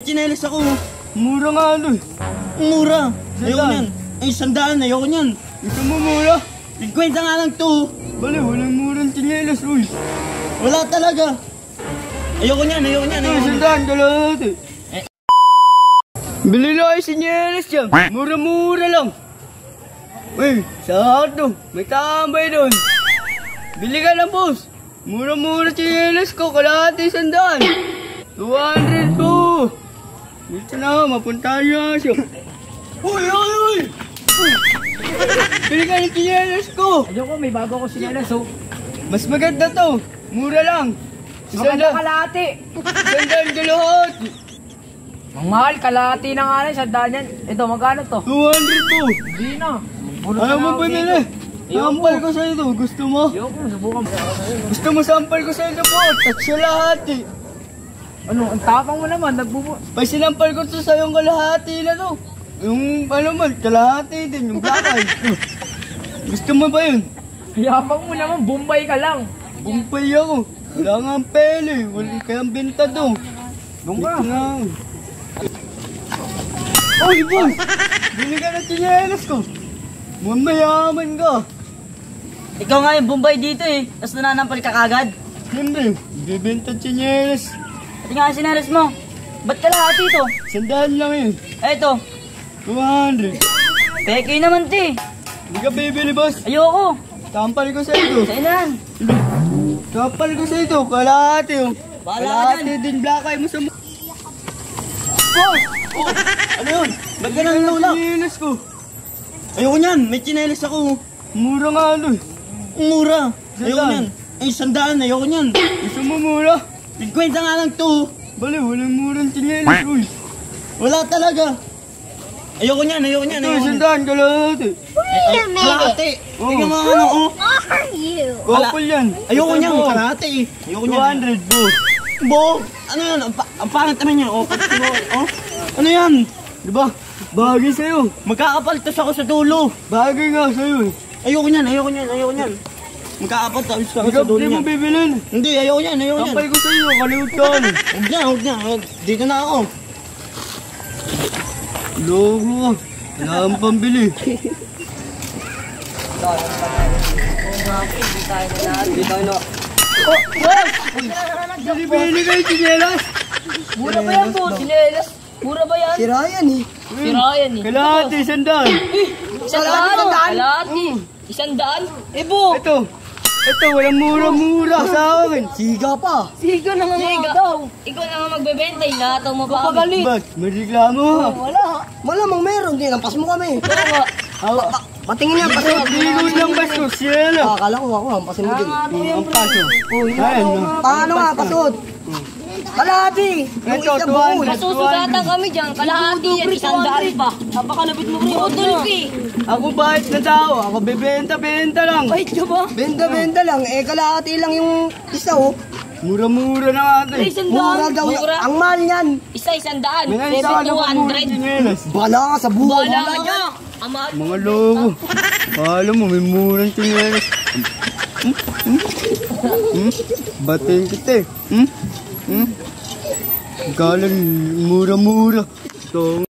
tsinelas ako. Mura nga ano eh. Mura. Ayoko niyan. Ay, 100, ayoko niyan. Gusto mo mura? 50 nga lang to. Bale, walang murang tsinelas, uy. Wala talaga. Ayoko niyan, ayoko niyan. Ay, 100 kalahati. Bili na kayo tsinelas dyan. Mura-mura lang. Uy, sakto. May tambay doon. Bili ka lang, boss. Mura-mura tsinelas ko. Kalahati 100. 200 po. Dito na, mapuntahan niya siya. Uy, uy, uy! Bili ka ng tsinelas ko. Ayoko, may bago ako sinelas, oh. Mas maganda to. Mura lang. Maganda kalahati. 100 kalahati. Ang mahal, kalahati na nga lang, 100 yan. Ito, magkano to? 200 po. Hindi na. Bulot Ayaw na mo ako pinili. dito. Sampal ko sa'yo to. Gusto mo? Ayoko, subukan mo. Gusto mo sampal ko sa'yo to po. Touch sa lahat eh. Ano, ang tapang mo naman, Pag sinampal ko to sa'yo yung kalahati na to. Yung ano man, kalahati din. Yung black eye. Gusto mo ba yun? Yapang mo naman, Bombay ka lang. Bumpay ako. Wala nga ang pele. Wala kayang binta to. Doon ka. Dito na. Uy, boss! Bili ka ng tsinelas ko. Mayaman ka. Ikaw nga yung Bombay dito eh. Tapos nananampal ka kagad. Siyempre, bibenta tsinelas. Pati nga sinelas mo. Ba't kalahati to? 100 lang yun. Eto. 200. Peke naman ti. Hindi ka bibili, boss. Ayoko. Tampal ko sa ito. Sa'yo na yan. Tampal ko sa ito. Kalahati oh. Bahala ka Kalahati dyan. din black eye mo sa mukha. Boss! Oh, ano yun? Ba't ka nang lulak? Tsinelas ko. Ayoko niyan. May tsinelas ako. Mura nga ano eh. Mura. Ayoko 100. niyan. Ay, 100, ayoko niyan. Gusto mo mura? 50 nga lang to. Bale, walang murang tsinelas. Uy. Wala talaga. Ayoko niyan, ayoko niyan. Ito, Ayoko niyan. 100 kalahati. Kalahati. Oh. Tingnan mo ano, oh. Couple yan. Ayoko Ito, niyan, boss. kalahati eh. Ayoko niyan. 200 po. Bo, ano yan? Ang pangit naman niya. Oh, pati mo, oh. Ano yan? Diba? Bagay sa'yo. Magkakapaltos ako sa dulo. Bagay nga sa'yo eh. Ayoko niyan, ayoko niyan, ayoko niyan. Magkakapaltos ako sa dulo Hindi mo niyan. bibilin. Hindi, ayoko niyan, ayoko niyan. Tampay ko sa'yo. Kaliwat ka ano. Huwag niya, huwag niya. Dito na ako. Loko ka. Wala kang pambili. Bili kayo tsinelas. Mura ba yan, boss? Sinelas. Mura ba yan? Sira yan eh. Sira yan eh. Kalahati, 100. Kalahati. 100? Eh, bo. Ito, walang mura-mura sa akin. Siga pa. Siga na nga daw. Ikaw na nga magbebenta, inataw mo pa kami. Ba't? May reklamo ha? Malamang meron din. Lampas mo kami. Oo nga. Patingin yan, paso. Ligod lang ba ito? Siyela. Akala ko ako, hampasin mo din. Ang paso. Ayan, no? Paano nga, pasod? Kalahati. Yung Ito, isa buo. 200. Masusugatan kami dyan. Kalahati yan, 100 pa. Napakalapit mo rin. Utol ka. Ako bait na tao. Ako bibenta-benta lang. Wait ka ba? Benda-benda lang. Eh, kalahati lang yung isa, oh. Mura-mura na ate. Mura daw. Ang mahal yan. Isa, 100. May Maybe naisa ka na pag mura 200. tsinelas. Bala ka sa buhay. Wala ka dyan. Ama. Mga loko. Alam mo, may murang tsinelas. Batiin kita eh. Galang mura-mura. So,